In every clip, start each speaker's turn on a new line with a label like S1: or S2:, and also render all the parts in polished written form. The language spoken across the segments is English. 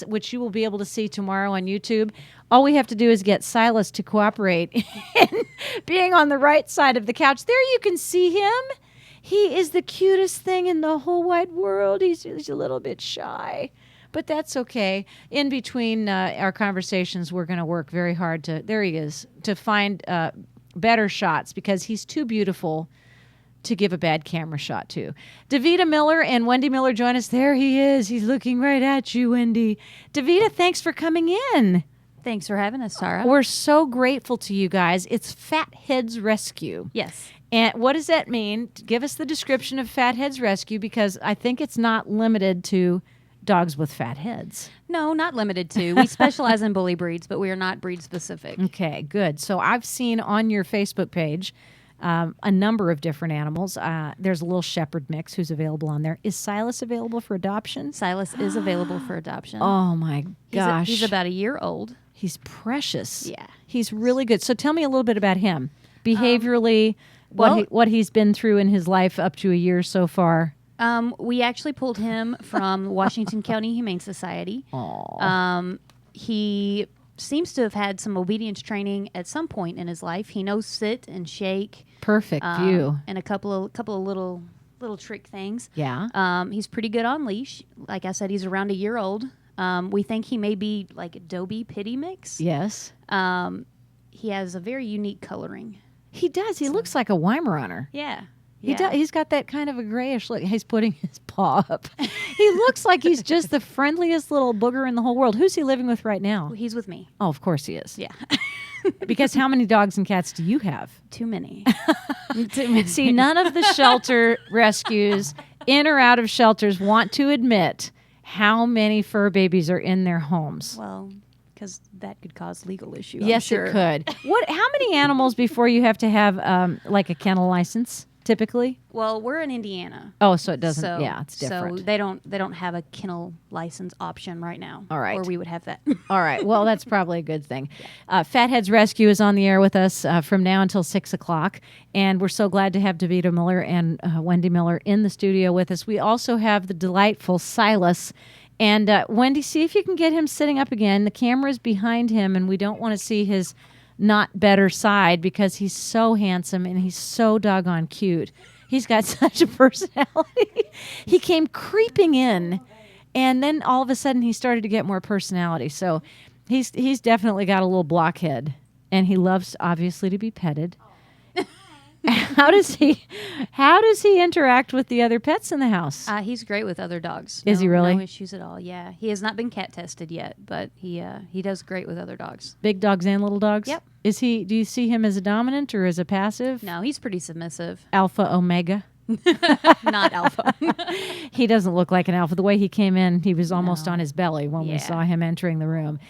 S1: which you will be able to see tomorrow on YouTube. All we have to do is get Silas to cooperate in being on the right side of the couch. There you can see him. He is the cutest thing in the whole wide world. He's a little bit shy, but that's okay. In between our conversations, we're going to work very hard there he is, to find better shots because he's too beautiful to give a bad camera shot to. Davita Miller and Wendy Miller join us. There he is. He's looking right at you, Wendy. Davita, thanks for coming in.
S2: Thanks for having us, Tara.
S1: We're so grateful to you guys. It's Fatheads Rescue.
S2: Yes.
S1: And what does that mean? Give us the description of Fatheads Rescue, because I think it's not limited to dogs with fat heads.
S2: No, not limited to. We specialize in bully breeds, but we are not breed specific.
S1: Okay, good. So I've seen on your Facebook page a number of different animals. There's a little shepherd mix who's available on there. Is Silas available for adoption?
S2: Silas is available for adoption.
S1: Oh, my gosh.
S2: He's about a year old.
S1: He's precious.
S2: Yeah.
S1: He's really good. So tell me a little bit about him. Behaviorally, what he's been through in his life up to a year so far.
S2: We actually pulled him from Washington County Humane Society. He seems to have had some obedience training at some point in his life. He knows sit and shake.
S1: Perfect view.
S2: And a couple of little trick things.
S1: Yeah.
S2: He's pretty good on leash. Like I said, he's around a year old. We think he may be like a Dobie Pity mix.
S1: Yes.
S2: He has a very unique coloring.
S1: He does. He looks like a Weimaraner.
S2: Yeah.
S1: He does. He's got that kind of a grayish look. He's putting his paw up. He looks like he's just the friendliest little booger in the whole world. Who's he living with right now?
S2: He's with me.
S1: Oh, of course he is.
S2: Yeah.
S1: Because how many dogs and cats do you have?
S2: Too many.
S1: See, none of the shelter rescues, in or out of shelters, want to admit how many fur babies are in their homes.
S2: Well, because that could cause legal issue.
S1: Yes,
S2: I'm sure.
S1: it could. How many animals before you have to have like a kennel license? Typically?
S2: Well, we're in Indiana.
S1: Oh, so it doesn't. It's different.
S2: So they don't have a kennel license option right now.
S1: All right.
S2: Or we would have that.
S1: All right. Well, that's probably a good thing. Fatheads Rescue is on the air with us from now until 6 o'clock. And we're so glad to have Davita Miller and Wendy Miller in the studio with us. We also have the delightful Silas. And Wendy, see if you can get him sitting up again. The camera is behind him, and we don't want to see his not better side because he's so handsome and he's so doggone cute. He's got such a personality. He came creeping in, and then all of a sudden he started to get more personality. So he's definitely got a little blockhead, and he loves obviously to be petted. How does he interact with the other pets in the house?
S2: He's great with other dogs.
S1: Is he really?
S2: No issues at all. Yeah, he has not been cat tested yet, but he does great with other dogs.
S1: Big dogs and little dogs.
S2: Yep.
S1: Do you see him as a dominant or as a passive?
S2: No, he's pretty submissive.
S1: Alpha, omega.
S2: Not alpha.
S1: He doesn't look like an alpha. The way he came in, he was almost on his belly when we saw him entering the room.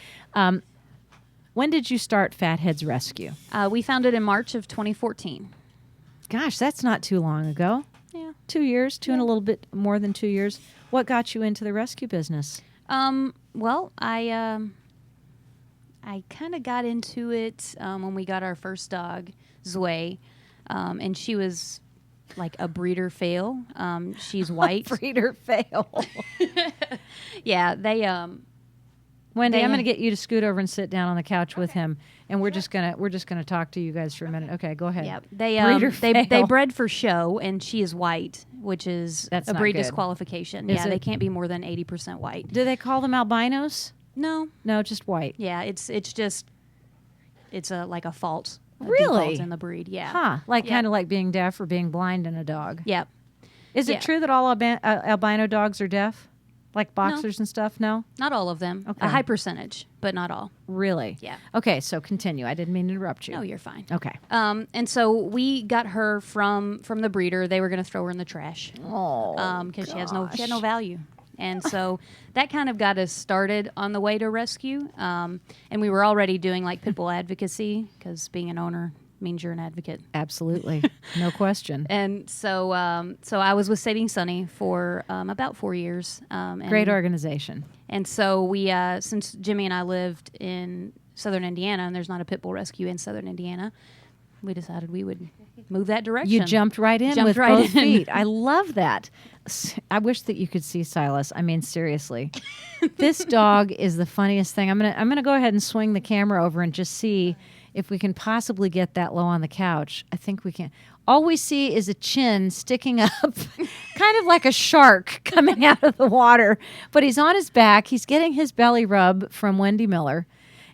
S1: When did you start Fatheads Rescue?
S2: We founded in March of 2014.
S1: Gosh, that's not too long ago.
S2: Yeah.
S1: 2 years, and a little bit more than 2 years. What got you into the rescue business?
S2: Well, I kind of got into it when we got our first dog, Zwei, and she was like a breeder fail. She's white.
S1: Breeder fail.
S2: Yeah,
S1: Wendy, I'm going to get you to scoot over and sit down on the couch with him, and we're just gonna talk to you guys for a minute. Okay, go ahead.
S2: Yeah, they bred for show, and she is white, which is
S1: That's
S2: a
S1: not
S2: breed
S1: good.
S2: disqualification.
S1: Is it?
S2: They can't be more than 80% white.
S1: Do they call them albinos?
S2: No,
S1: Just white.
S2: yeah, it's like a fault. A
S1: Really?
S2: default in the breed. Yeah.
S1: Huh? Like
S2: Yeah.
S1: kind of like being deaf or being blind in a dog.
S2: Yep.
S1: Is
S2: Yeah.
S1: it true that all albino dogs are deaf? Like boxers and stuff? No?
S2: Not all of them.
S1: Okay.
S2: A high percentage, but not all.
S1: Really?
S2: Yeah.
S1: Okay, so continue. I didn't mean to interrupt you.
S2: No, you're fine.
S1: Okay.
S2: And so we got her from the breeder. They were going to throw her in the trash.
S1: Oh,
S2: Because she had no value. And so that kind of got us started on the way to rescue. And we were already doing like pit bull advocacy because being an owner means you're an advocate.
S1: Absolutely. No question.
S2: And so I was with Saving Sunny for about 4 years.
S1: Great organization.
S2: And so we, since Jimmy and I lived in southern Indiana, and there's not a pit bull rescue in southern Indiana, we decided we would move that direction.
S1: You jumped right in
S2: Jumped
S1: with
S2: right
S1: both
S2: in.
S1: feet. I love that. I wish that you could see Silas. I mean, seriously. This dog is the funniest thing. I'm gonna go ahead and swing the camera over and just see if we can possibly get that low on the couch. I think we can. All we see is a chin sticking up, kind of like a shark coming out of the water. But he's on his back. He's getting his belly rub from Wendy Miller,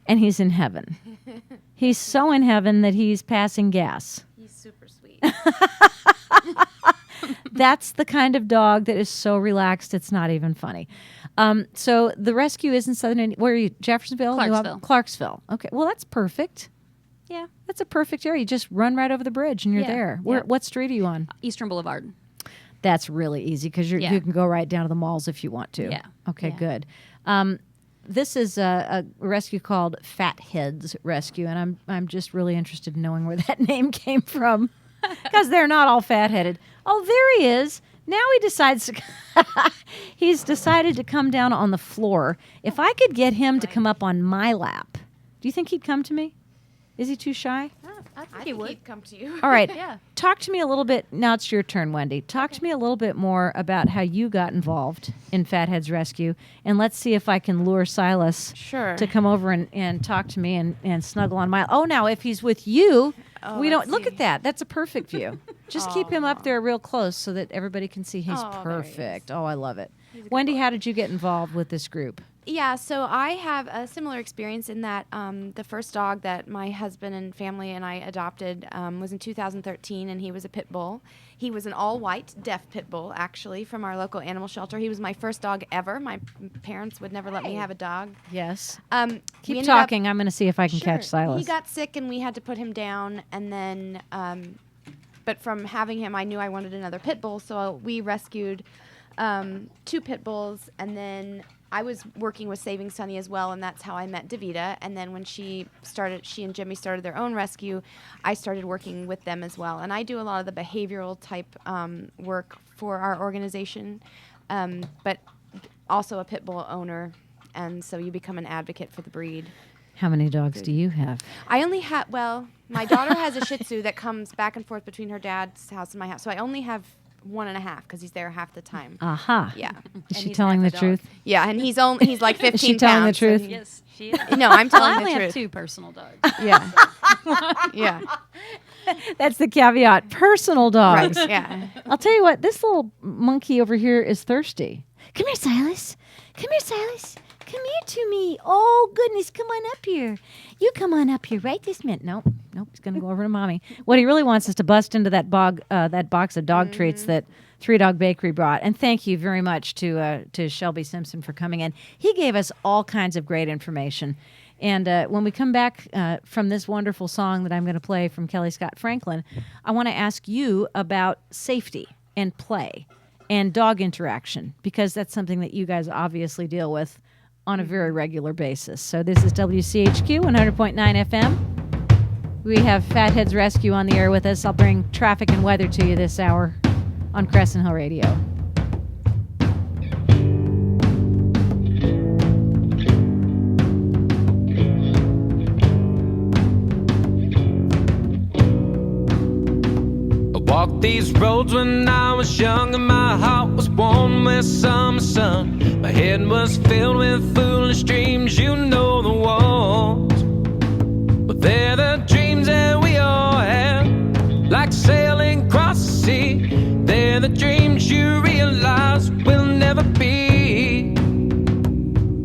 S1: and he's in heaven. He's so in heaven that he's passing gas.
S3: He's super sweet.
S1: That's the kind of dog that is so relaxed, it's not even funny. So the rescue is in Southern Indiana. Where are you? Jeffersonville? Clarksville. Okay. Well, that's perfect.
S2: Yeah.
S1: That's a perfect area. You just run right over the bridge and you're
S2: Yeah.
S1: there.
S2: Yeah.
S1: What street are you on?
S2: Eastern Boulevard.
S1: That's really easy because
S2: Yeah.
S1: you can go right down to the malls if you want to.
S2: Yeah.
S1: Okay,
S2: Yeah.
S1: good. This is a rescue called Fatheads Rescue, and I'm just really interested in knowing where that name came from because they're not all fat-headed. Oh, there he is. Now he decides to he's decided to come down on the floor. If I could get him to come up on my lap, do you think he'd come to me? Is he too shy?
S3: I think he'd come to you.
S1: All right.
S2: Yeah.
S1: Talk to me a little bit. Now it's your turn, Wendy. Talk to me a little bit more about how you got involved in Fatheads Rescue. And let's see if I can lure Silas
S3: Sure.
S1: to come over and talk to me and snuggle on my... Oh, now if he's with you, we don't...
S3: let's
S1: Look
S3: see.
S1: at that. That's a perfect view. Just keep him up there real close so that everybody can see he's
S3: Oh, there he is.
S1: perfect. Oh, I love it.
S3: He's a good
S1: Wendy,
S3: boy.
S1: how did you get involved with this group?
S3: Yeah, so I have a similar experience in that the first dog that my husband and family and I adopted was in 2013, and he was a pit bull. He was an all-white deaf pit bull, actually, from our local animal shelter. He was my first dog ever. My parents would never let me have a dog.
S1: Yes.
S3: We
S1: Keep
S3: ended
S1: talking. I'm going to see if I can
S3: Sure.
S1: catch Silas.
S3: He got sick, and we had to put him down, and then, but from having him, I knew I wanted another pit bull, so we rescued 2 pit bulls, and then I was working with Saving Sunny as well, and that's how I met Davita. And then when she and Jimmy started their own rescue, I started working with them as well. And I do a lot of the behavioral type work for our organization, but also a pit bull owner, and so you become an advocate for the breed.
S1: How many dogs do you have?
S3: I only have, my daughter has a Shih Tzu that comes back and forth between her dad's house and my house, so I only have 1.5 because he's there half the time.
S1: Aha.
S3: Yeah.
S1: Is
S3: And
S1: she
S3: he's
S1: telling the
S3: half a dog.
S1: truth?
S3: Yeah, and he's like 15
S1: Is she telling the
S3: pounds, so
S1: truth?
S3: he-
S2: Yes, she is.
S3: No, I'm
S2: Well, I
S3: telling
S2: only
S3: the
S2: have
S3: truth.
S2: 2 personal dogs.
S3: Yeah. Yeah.
S1: That's the caveat. Personal dogs.
S3: Right. Yeah.
S1: I'll tell you what, this little monkey over here is thirsty. Come here, Silas. Come here, Silas. Come here to me. Oh, goodness. Come on up here. You come on up here right this minute. Nope. He's going to go over to Mommy. What he really wants is to bust into that box of dog treats that Three Dog Bakery brought. And thank you very much to Shelby Simpson for coming in. He gave us all kinds of great information. And when we come back from this wonderful song that I'm going to play from Kelly Scott Franklin, I want to ask you about safety and play and dog interaction, because that's something that you guys obviously deal with on a very regular basis. So this is WCHQ 100.9 FM. We have Fatheads Rescue on the air with us. I'll bring traffic and weather to you this hour on Crescent Hill Radio.
S4: Walked these roads when I was young, and my heart was warm with summer sun. My head was filled with foolish dreams, you know the ones. But they're the dreams that we all have, like sailing across the sea. They're the dreams you realize will never be,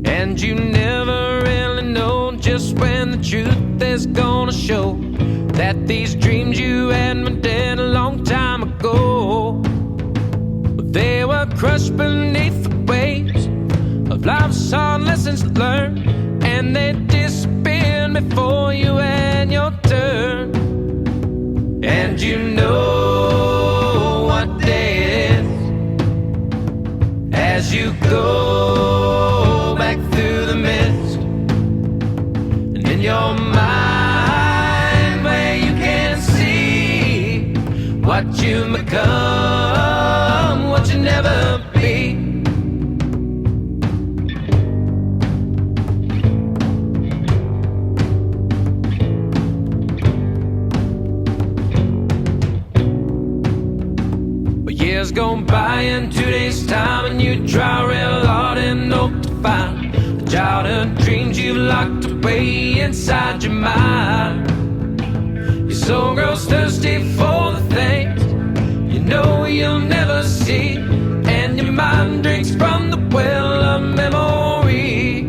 S4: and you never really know just when the truth is gonna show that these dreams you had were dead a long time ago. But they were crushed beneath the waves of life's hard lessons learned, and they disappeared before you had your turn. And you know what day it is as you go back through the mist, and in your mind what you become, what you never be. years go by in 2 days' time, and you try real hard and hope to find the childhood dreams you've locked away inside your mind. Your soul grows thirsty for the things you know you'll never see, and your mind drinks from the well of memory.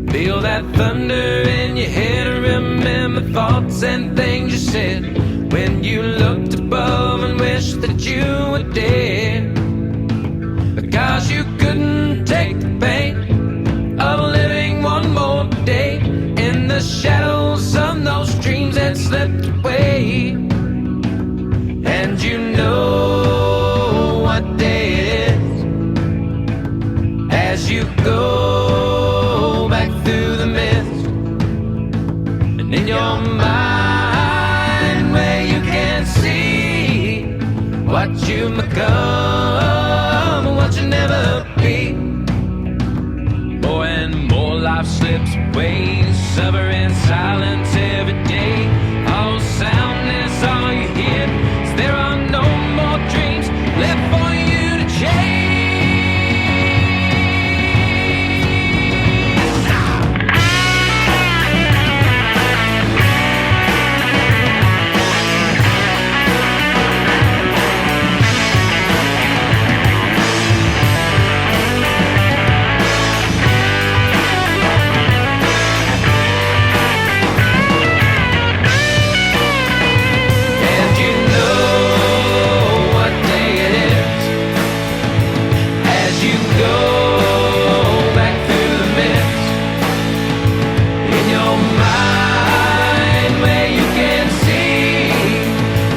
S4: Feel that thunder in your head, remember thoughts and things you said when you looked above and wished that you were dead, because you couldn't take the pain of living one more day in the shadows of those dreams that slipped away. And you know what day it is as you go back through the mist, and in your mind where you can see what you become, what you never be. More and more life slips away, suffer in silence every day. All soundness, all you hear, 'cause there are no more dreams left for you to chase. And you know what day it is as you go back through the mist, in your mind where you can see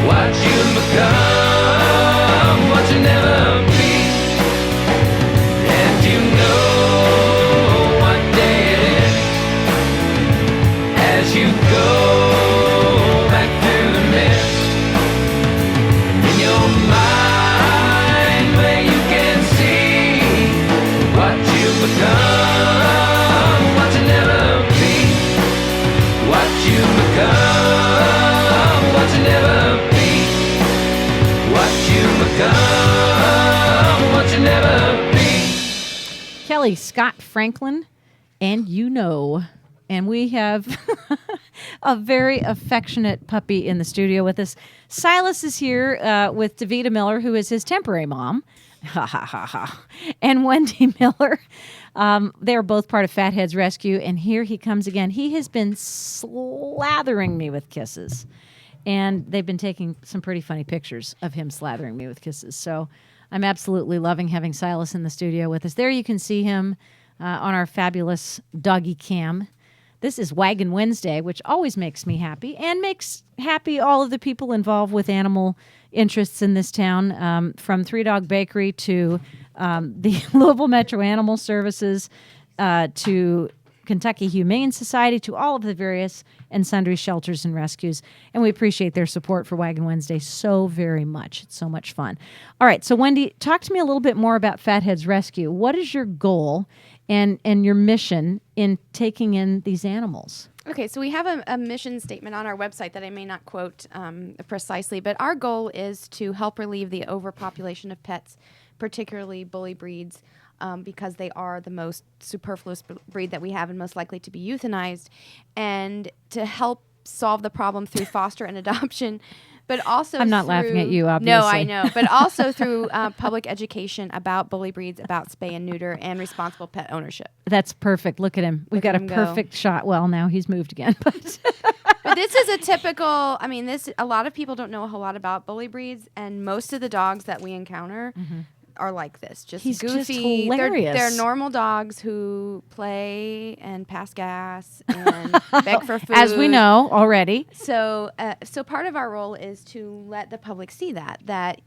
S4: what you become, what you never be. And you know what day it is as you go back through the mist, in your mind where you can see what you become, what you never be. What you become, what you never be. What you become, what you never be.
S1: Kelly Scott Franklin, and you know. And we have a very affectionate puppy in the studio with us. Silas is here with Davita Miller, who is his temporary mom. Ha ha ha ha. And Wendy Miller. They're both part of Fatheads Rescue, and here he comes again. He has been slathering me with kisses, and they've been taking some pretty funny pictures of him slathering me with kisses. So I'm absolutely loving having Silas in the studio with us. There you can see him on our fabulous doggy cam. This is Waggin Wednesday, which always makes me happy and makes happy all of the people involved with animal interests in this town, from Three Dog Bakery to the Louisville Metro Animal Services to Kentucky Humane Society to all of the various and sundry shelters and rescues. And we appreciate their support for Waggin Wednesday so very much. It's so much fun. All right, so Wendy, talk to me a little bit more about Fatheads Rescue. What is your goal and your mission in taking in these animals?
S3: Okay, so we have a mission statement on our website that I may not quote precisely, but our goal is to help relieve the overpopulation of pets, particularly bully breeds, because they are the most superfluous breed that we have and most likely to be euthanized, and to help solve the problem through foster and adoption. But also,
S1: I'm not laughing at you, obviously.
S3: No, I know. But also through public education about bully breeds, about spay and neuter, and responsible pet ownership.
S1: That's perfect. Look at him. We've
S3: Look
S1: got
S3: at
S1: a
S3: him go.
S1: perfect shot. Well, now he's moved again. But
S3: But this is a typical, I mean, a lot of people don't know a whole lot about bully breeds, and most of the dogs that we encounter are like this. Just
S1: He's just
S3: goofy.
S1: hilarious.
S3: They're normal dogs who play and pass gas and beg for food.
S1: as we know already,
S3: So, so part of our role is to let the public see that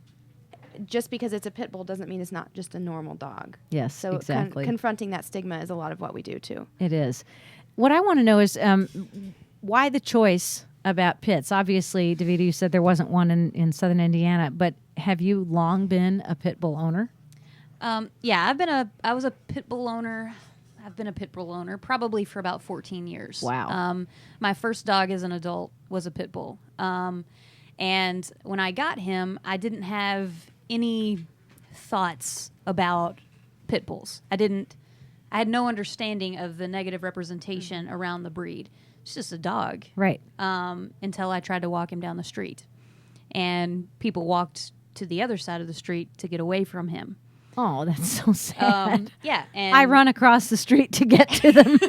S3: just because it's a pit bull doesn't mean it's not just a normal dog.
S1: yes,
S3: So
S1: exactly.
S3: confronting that stigma is a lot of what we do too.
S1: It is. What I want to know is why the choice about pits? Obviously, Davida, you said there wasn't one in southern Indiana, but have you long been a pit bull owner?
S2: Yeah, I was a pit bull owner. I've been a pit bull owner probably for about 14 years.
S1: Wow.
S2: My first dog as an adult was a pit bull. And when I got him, I didn't have any thoughts about pit bulls. I had no understanding of the negative representation around the breed. It's just a dog.
S1: Right.
S2: Until I tried to walk him down the street. And people walked to the other side of the street to get away from him.
S1: Oh, that's so sad.
S2: Yeah. And
S1: I run across the street to get to them.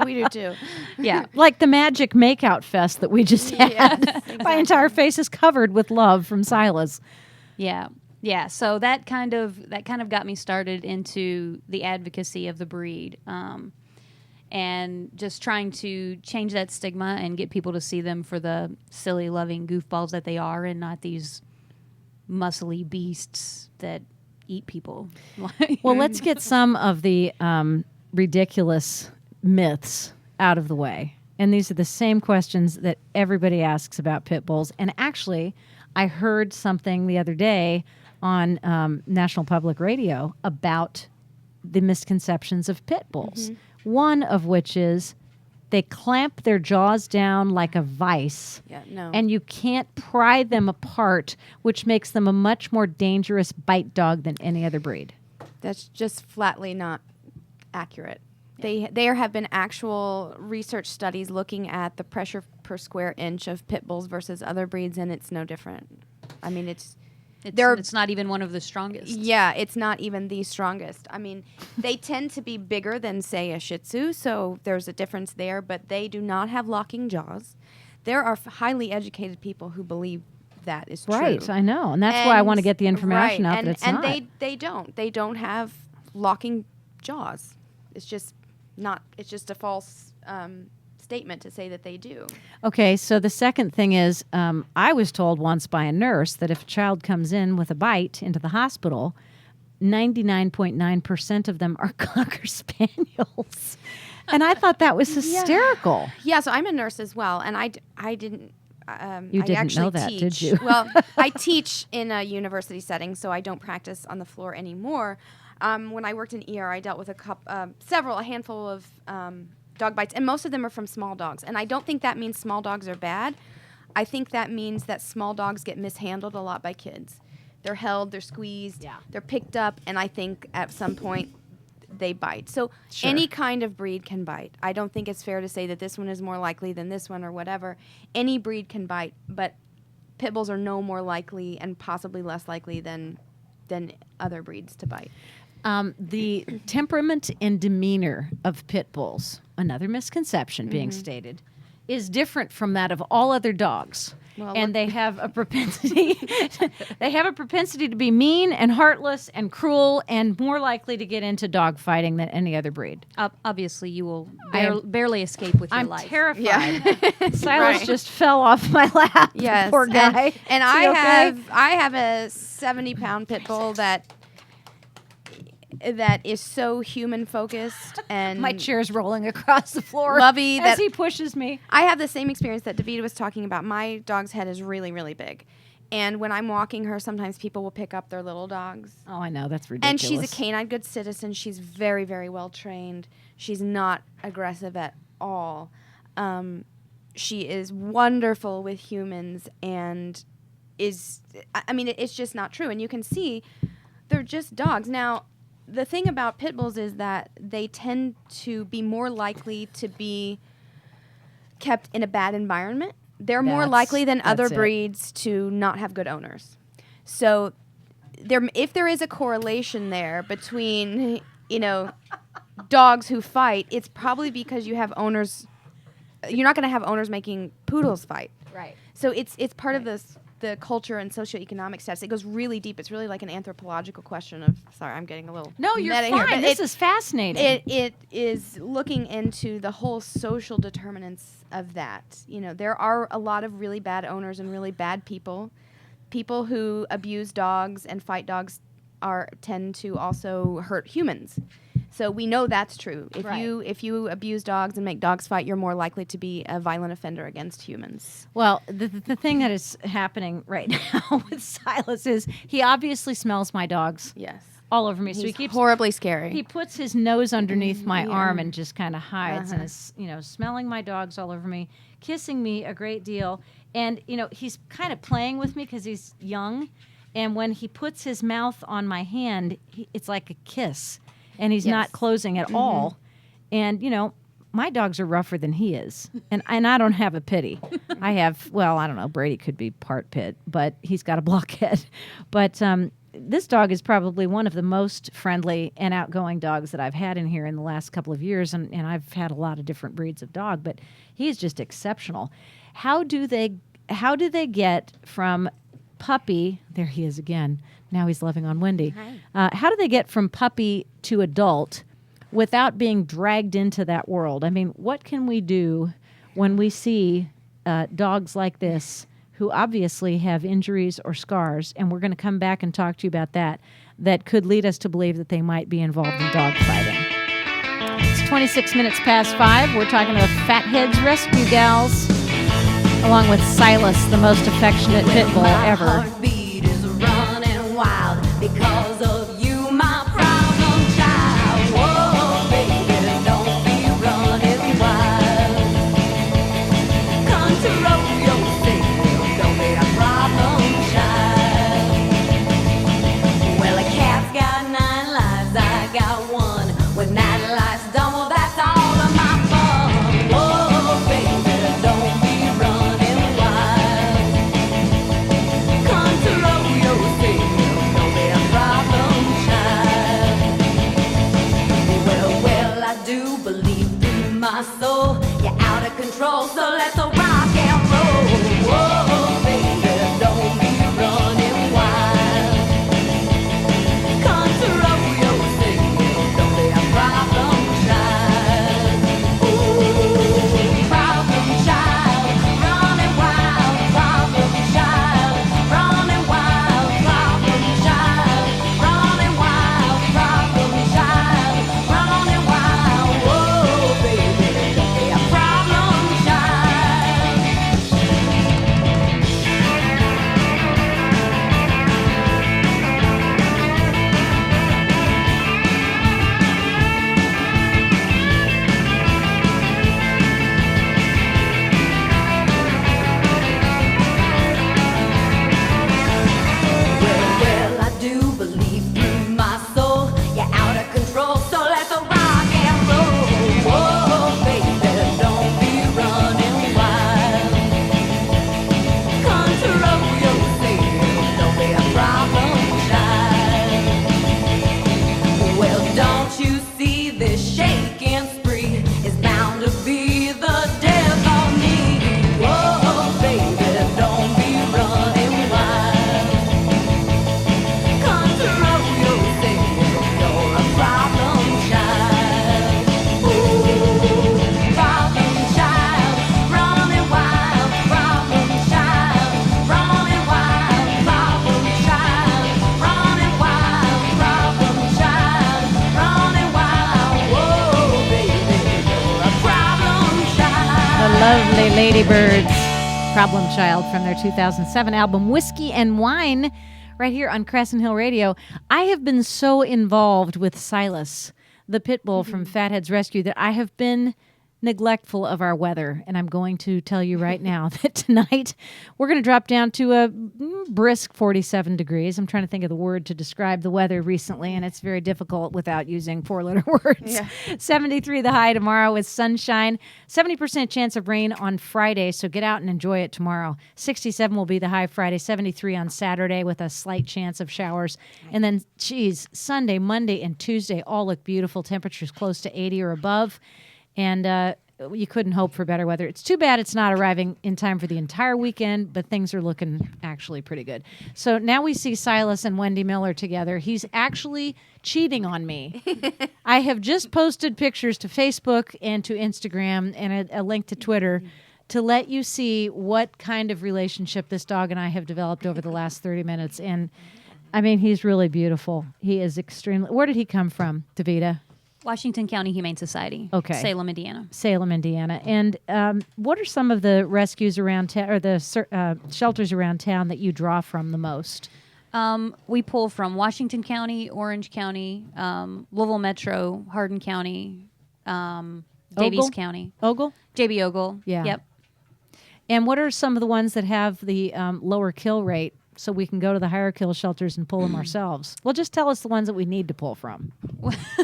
S3: We do too.
S2: Yeah.
S1: Like the magic makeout fest that we just had.
S3: Yes,
S1: My entire face is covered with love from Silas.
S2: Yeah. Yeah. So that kind of got me started into the advocacy of the breed. And just trying to change that stigma and get people to see them for the silly, loving goofballs that they are, and not these muscly beasts that eat people.
S1: Well, let's get some of the ridiculous myths out of the way. And these are the same questions that everybody asks about pit bulls. And actually, I heard something the other day on National Public Radio about the misconceptions of pit bulls. One of which is they clamp their jaws down like a vice.
S3: Yeah, no.
S1: And you can't pry them apart, which makes them a much more dangerous bite dog than any other breed.
S3: That's just flatly not accurate. There have been actual research studies looking at the pressure per square inch of pit bulls versus other breeds, and it's no different. I mean, it's
S2: not even one of the strongest.
S3: Yeah, it's not even the strongest. I mean, they tend to be bigger than, say, a Shih Tzu, so there's a difference there, but they do not have locking jaws. There are highly educated people who believe that is true.
S1: Right, I know. And that's why I want to get the information out that it's not.
S3: And they don't. They don't have locking jaws. It's just not. It's just a false statement to say that they do.
S1: Okay, so the second thing is I was told once by a nurse that if a child comes in with a bite into the hospital, 99.9% of them are Cocker Spaniels. And I thought that was hysterical.
S3: Yeah, so I'm a nurse as well, and I didn't.
S1: You
S3: I
S1: didn't
S3: actually
S1: know that,
S3: teach.
S1: did you?
S3: Well, I teach in a university setting, so I don't practice on the floor anymore. When I worked in ER, I dealt with a handful of dog bites, and most of them are from small dogs. And I don't think that means small dogs are bad. I think that means that small dogs get mishandled a lot by kids. They're held, they're squeezed, they're picked up, and I think at some point they bite. So any kind of breed can bite. I don't think it's fair to say that this one is more likely than this one or whatever. Any breed can bite, but pit bulls are no more likely and possibly less likely than other breeds to bite.
S1: The temperament and demeanor of pit bulls, another misconception being stated, is different from that of all other dogs.
S3: Well,
S1: and they have a propensity to be mean and heartless and cruel and more likely to get into dog fighting than any other breed.
S2: Obviously, you will barely escape with your
S1: I'm
S2: life.
S1: terrified.
S3: Yeah.
S1: Silas just fell off my lap.
S3: Yes,
S1: Poor guy.
S3: And
S1: Is he okay?
S3: I have a 70-pound pit bull that is so human focused, and
S1: My chair's rolling across the floor
S3: Lovey,
S1: as
S3: that-
S1: he pushes me.
S3: I have the same experience that Davida was talking about. My dog's head is really, really big. And when I'm walking her, sometimes people will pick up their little dogs.
S1: Oh, I know. That's ridiculous.
S3: And she's a canine good citizen. She's very, very well trained. She's not aggressive at all. She is wonderful with humans and it's just not true. And you can see they're just dogs. Now, the thing about pit bulls is that they tend to be more likely to be kept in a bad environment. They're more likely than other breeds to not have good owners. So if there is a correlation there between, dogs who fight, it's probably because you have owners. You're not going to have owners making poodles fight.
S1: Right.
S3: So it's part of the culture and socioeconomic status. It goes really deep. It's really like an anthropological question of. Sorry, I'm getting a little.
S1: No, you're
S3: meta
S1: fine.
S3: Here,
S1: This is fascinating.
S3: It is looking into the whole social determinants of that. There are a lot of really bad owners and really bad people. People who abuse dogs and fight dogs tend to also hurt humans. So we know that's true. If you abuse dogs and make dogs fight, you're more likely to be a violent offender against humans.
S1: Well, the thing that is happening right now with Silas is he obviously smells my dogs
S3: Yes.
S1: all over me.
S3: He's
S1: So he keeps
S3: horribly scary.
S1: He puts his nose underneath my arm and just kind of hides and is, smelling my dogs all over me, kissing me a great deal. And, he's kind of playing with me because he's young. And when he puts his mouth on my hand, it's like a kiss, and he's not closing at all. And, you know, my dogs are rougher than he is, and I don't have a pity. I have, well, I don't know, Brady could be part pit, but he's got a blockhead. But this dog is probably one of the most friendly and outgoing dogs that I've had in here in the last couple of years, and I've had a lot of different breeds of dog, but he's just exceptional. How do they get from puppy, there he is again, now he's loving on Wendy. How do they get from puppy to adult without being dragged into that world? I mean, what can we do when we see dogs like this who obviously have injuries or scars, and we're going to come back and talk to you about that could lead us to believe that they might be involved in dog fighting. It's 26 minutes past 5. We're talking to the Fatheads Rescue Gals, along with Silas, the most affectionate pit bull ever.
S5: Heartbeat is running wild because of you, my problem child. Whoa, baby, don't be running wild. Control yourself, don't be a problem child. Well, a cat's got 9 lives, I got one. When that life's done, well, that's all of my fun. Whoa, baby, don't be running wild. Control yourself, don't be a problem child. Well, I do believe through my soul you're out of control, so let's rock and roll. Whoa, baby, don't be running wild. Control yourself, don't be a problem child. Ooh, problem child, running wild. Problem child, running wild. Problem child, running wild. Problem child, running wild. Whoa, baby, don't be a problem child. Well, I do believe through my soul you're out of control, so let's rock and roll. Whoa, baby, don't be running wild. Control yourself, don't be a problem child. Well, don't you see this shaking spree is bound to be the death of me? Whoa, baby, don't be running wild. Control yourself, you're a problem child. Ooh, problem child, running wild. Problem child, running wild. Problem child, running wild. Problem child, running wild. Whoa, baby, you're a problem child.
S1: The lovely Ladybirds, Problem Child, from their 2007 album Whiskey and Wine, right here on Crescent Hill Radio. I have been so involved with Silas, the pit bull from Fatheads Rescue, that I have been neglectful of our weather. And I'm going to tell you right now that tonight we're going to drop down to a brisk 47 degrees. I'm trying to think of the word to describe the weather recently, and it's very difficult without using 4-letter words.
S3: Yeah.
S1: 73 the high tomorrow with sunshine. 70% chance of rain on Friday, so get out and enjoy it tomorrow. 67 will be the high Friday. 73 on Saturday with a slight chance of showers. And then, Sunday, Monday, and Tuesday all look beautiful. Temperatures close to 80 or above. And you couldn't hope for better weather. It's too bad it's not arriving in time for the entire weekend, but things are looking actually pretty good. So now we see Silas and Wendy Miller together. He's actually cheating on me. I have just posted pictures to Facebook and to Instagram and a link to Twitter to let you see what kind of relationship this dog and I have developed over the last 30 minutes. And, I mean, he's really beautiful. He is extremely... Where did he come from, Davida?
S2: Washington County Humane Society.
S1: Okay.
S2: Salem, Indiana.
S1: Salem, Indiana. And what are some of the rescues around town, or the shelters around town that you draw from the most?
S2: We pull from Washington County, Orange County, Louisville Metro, Hardin County, Davies
S1: Ogle?
S2: County.
S1: Ogle?
S2: JB Ogle.
S1: Yeah.
S2: Yep.
S1: And what are some of the ones that have the lower kill rate so we can go to the hire kill shelters and pull them ourselves? Well, just tell us the ones that we need to pull from.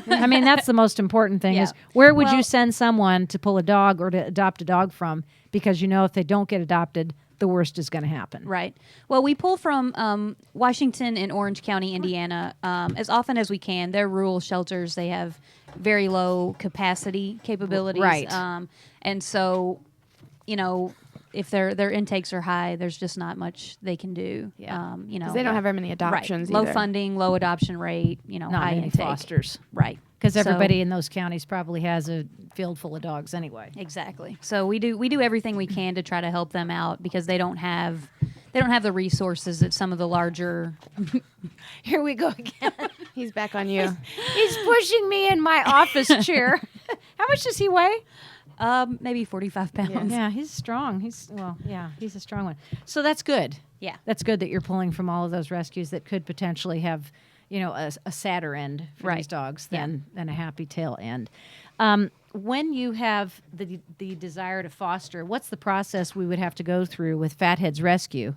S1: I mean, that's the most important thing is where would you send someone to pull a dog or to adopt a dog from? Because if they don't get adopted, the worst is going to happen.
S2: Right. Well, we pull from Washington and Orange County, Indiana, as often as we can. They're rural shelters. They have very low capacity capabilities.
S1: Right.
S2: And so, if their intakes are high, there's just not much they can do.
S3: Yeah. Because they don't have very many adoptions
S2: Low
S3: either.
S2: funding, low adoption rate,
S1: Not
S2: high
S1: any
S2: intake.
S1: fosters.
S2: Right.
S1: Because everybody in those counties probably has a field full of dogs anyway.
S2: Exactly. So we do everything we can to try to help them out because they don't have the resources that some of the larger.
S1: Here we go again.
S3: He's back on you.
S1: He's pushing me in my office chair. How much does he weigh?
S2: Maybe 45 pounds.
S1: Yeah, he's strong. He's a strong one. So that's good.
S2: Yeah.
S1: That's good that you're pulling from all of those rescues that could potentially have, a sadder end for these dogs than a happy tail end. When you have the desire to foster, what's the process we would have to go through with Fatheads Rescue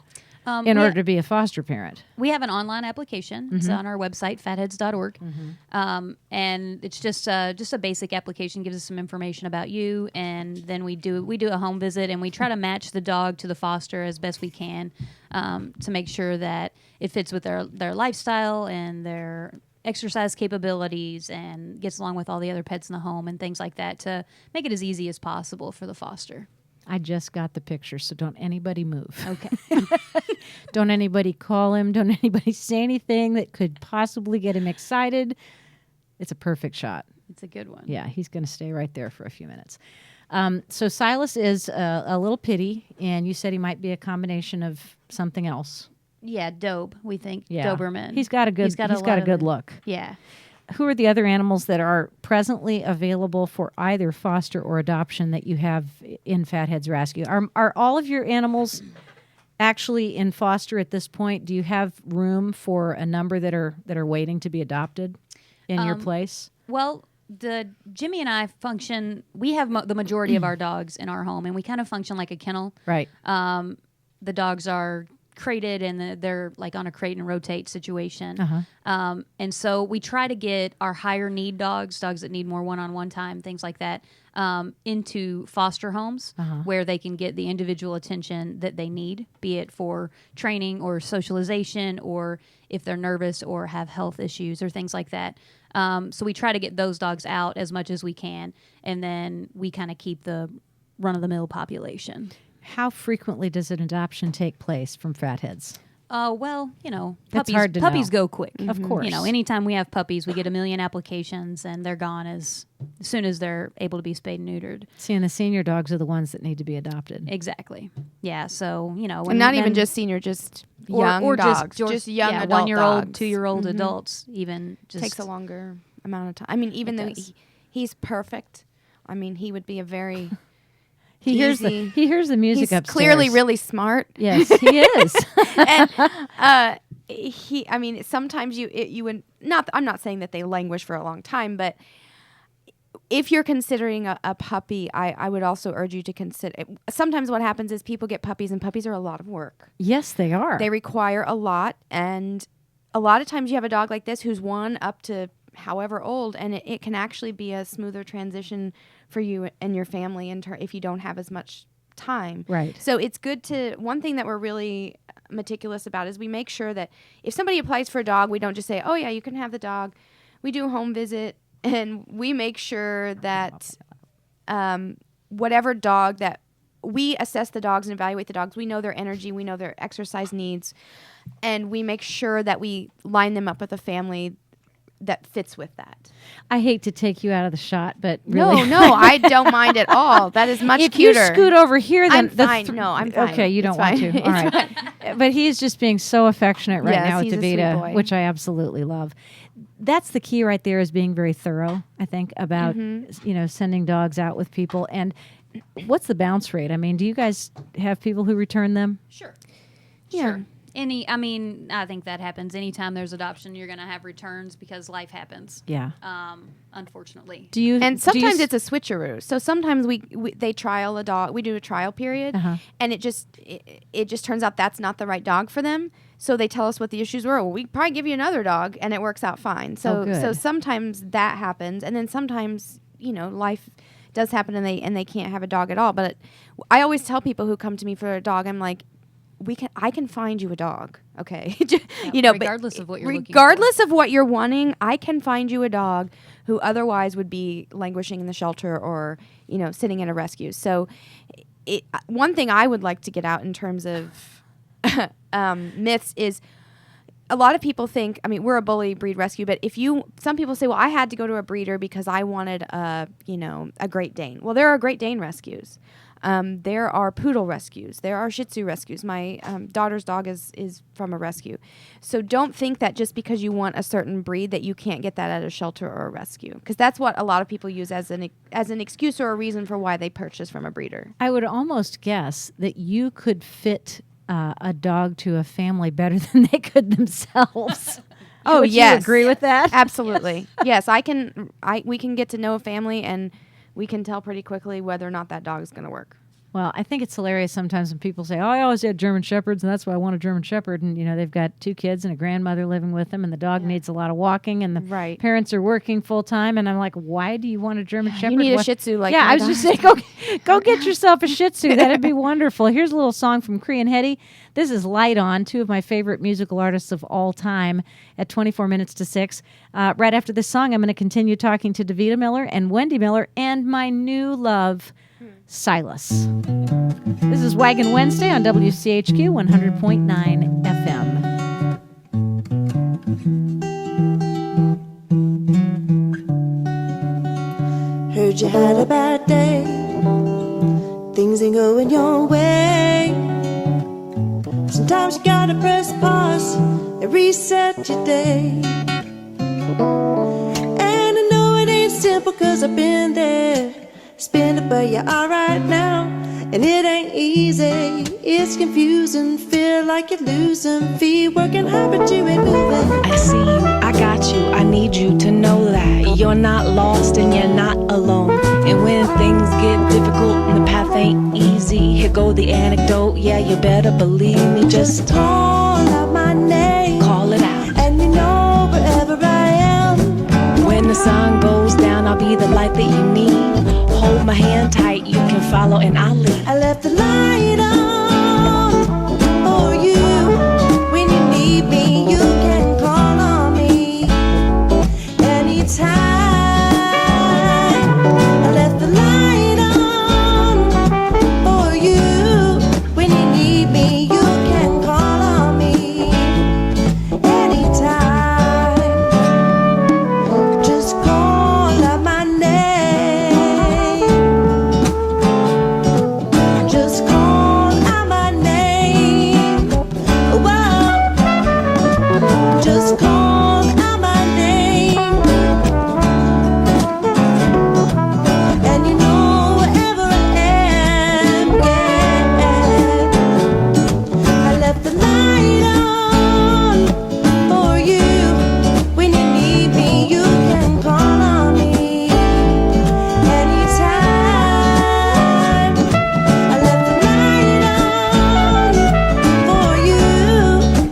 S1: in order to be a foster parent?
S2: We have an online application. It's on our website, fatheads.org. And it's just a basic application, gives us some information about you, and then we do a home visit, and we try to match the dog to the foster as best we can to make sure that it fits with their lifestyle and their exercise capabilities and gets along with all the other pets in the home and things like that to make it as easy as possible for the foster.
S1: I just got the picture, so don't anybody move.
S2: Okay.
S1: Don't anybody call him. Don't anybody say anything that could possibly get him excited. It's a perfect shot.
S2: It's a good one.
S1: Yeah, he's going to stay right there for a few minutes. So Silas is a little pitty, and you said he might be a combination of something else.
S2: Yeah, Dobe, we think.
S1: Yeah.
S2: Doberman.
S1: He's got a good look.
S2: Yeah.
S1: Who are the other animals that are presently available for either foster or adoption that you have in Fatheads Rescue? Are all of your animals actually in foster at this point? Do you have room for a number that are waiting to be adopted in your place?
S2: Well, Jimmy and I function. We have the majority of our dogs in our home, and we kind of function like a kennel.
S1: Right.
S2: The dogs are crated and they're like on a crate and rotate situation. And so we try to get our higher need dogs that need more one-on-one time, things like that, into foster homes where they can get the individual attention that they need, be it for training or socialization or if they're nervous or have health issues or things like that. So we try to get those dogs out as much as we can, and then we kind of keep the run-of-the-mill population.
S1: How frequently does an adoption take place from Fatheads?
S2: Well,
S1: That's hard to
S2: puppies
S1: know.
S2: go quick.
S1: Of course.
S2: Anytime we have puppies, we get 1 million applications, and they're gone as soon as they're able to be spayed and neutered.
S1: See, and the senior dogs are the ones that need to be adopted.
S2: Exactly. Yeah. So
S3: and not even just senior, just young
S2: or
S3: dogs, just young adult
S2: 1-year-old,
S3: dogs.
S2: 2-year-old adults, even just
S3: Takes a longer amount of time. I mean, even though
S2: does.
S3: he's perfect, I mean, he would be a very
S1: He hears the music
S3: he's
S1: upstairs.
S3: clearly really smart.
S1: Yes, he is.
S3: And I mean, sometimes you would not. I'm not saying that they languish for a long time, but if you're considering a puppy, I would also urge you to consider. Sometimes what happens is people get puppies, and puppies are a lot of work.
S1: Yes, they are.
S3: They require a lot, and a lot of times you have a dog like this who's one up to however old, and it can actually be a smoother transition for you and your family if you don't have as much time.
S1: Right.
S3: So it's good to, one thing that we're really meticulous about is we make sure that if somebody applies for a dog, we don't just say, oh yeah, you can have the dog. We do a home visit, and we make sure that whatever dog that we assess the dogs and evaluate the dogs, we know their energy, we know their exercise needs, and we make sure that we line them up with a family that fits with that.
S1: I hate to take you out of the shot, but really.
S3: No, I don't mind at all. That is much
S1: if
S3: cuter.
S1: you scoot over here, then
S3: I'm fine. No, I'm fine.
S1: Okay, you don't
S3: It's
S1: want
S3: fine.
S1: to. All right. But he's just being so affectionate right
S3: Yes,
S1: now with
S3: he's a sweet
S1: Davida,
S3: boy.
S1: which I absolutely love. That's the key right there, is being very thorough, I think, about sending dogs out with people. And what's the bounce rate? I mean, do you guys have people who return them?
S2: Sure.
S3: Yeah.
S2: Sure. I think that happens. Anytime there's adoption, you're going to have returns because life happens.
S1: Yeah.
S2: Unfortunately.
S1: Do you?
S3: And sometimes it's a switcheroo. So sometimes they trial a dog. We do a trial period, and it just turns out that's not the right dog for them. So they tell us what the issues were. Well, we probably give you another dog, and it works out fine. So
S1: good.
S3: sometimes that happens, and then sometimes life does happen, and they can't have a dog at all. But I always tell people who come to me for a dog, I'm like, I can find you a dog, okay?
S2: Regardless of what you're looking for.
S3: Regardless of what you're wanting, I can find you a dog who otherwise would be languishing in the shelter or sitting in a rescue. So one thing I would like to get out in terms of myths is a lot of people think, we're a bully breed rescue, but some people say, well, I had to go to a breeder because I wanted a Great Dane. Well, there are Great Dane rescues. There are poodle rescues. There are Shih Tzu rescues. My daughter's dog is from a rescue. So don't think that just because you want a certain breed that you can't get that at a shelter or a rescue, because that's what a lot of people use as an excuse or a reason for why they purchase from a breeder.
S1: I would almost guess that you could fit a dog to a family better than they could themselves.
S3: Oh,
S1: Would
S3: yes.
S1: you agree with that?
S3: Absolutely. Yes, we can get to know a family, and we can tell pretty quickly whether or not that dog is going to work.
S1: Well, I think it's hilarious sometimes when people say, oh, I always had German Shepherds, and that's why I want a German Shepherd. And, they've got 2 kids and a grandmother living with them, and the dog needs a lot of walking, and the parents are working full-time. And I'm like, why do you want a German Shepherd?
S3: You need a Shih Tzu like
S1: Yeah,
S3: my
S1: I was
S3: dog.
S1: just saying, go get yourself a Shih Tzu. That'd be wonderful. Here's a little song from Cree and Hetty. This is Light On, 2 of my favorite musical artists of all time at 24 minutes to 6. Right after this song, I'm going to continue talking to Davita Miller and Wendy Miller and my new love, Silas. This is Waggin' Wednesday on WCHQ 100.9 FM.
S6: Heard you had a bad day, things ain't going your way. Sometimes you gotta press pause and reset your day. And I know it ain't simple, cause I've been there. Spin it, but you're alright now. And it ain't easy, it's confusing. Feel like you're losing feet, working hard but you ain't moving.
S7: I see you, I got you, I need you to know that you're not lost and you're not alone. And when things get difficult and the path ain't easy, here go the anecdote, yeah, you better believe me. Just
S6: call out my name,
S7: call it out.
S6: and you know wherever I am.
S7: When the sun goes down, I'll be the light that you need. Hold my hand tight, you can follow and I'll lead.
S6: I left the light on for you. When you need me, you can call on me anytime. I left the light on for you. When you need me, you can call on me anytime. Just call out my name. Just call out my name. Whoa. Just call out my name. And you know wherever I am, yeah. I left the light on for you. When you need me, you can call on me anytime. I left the light on for you.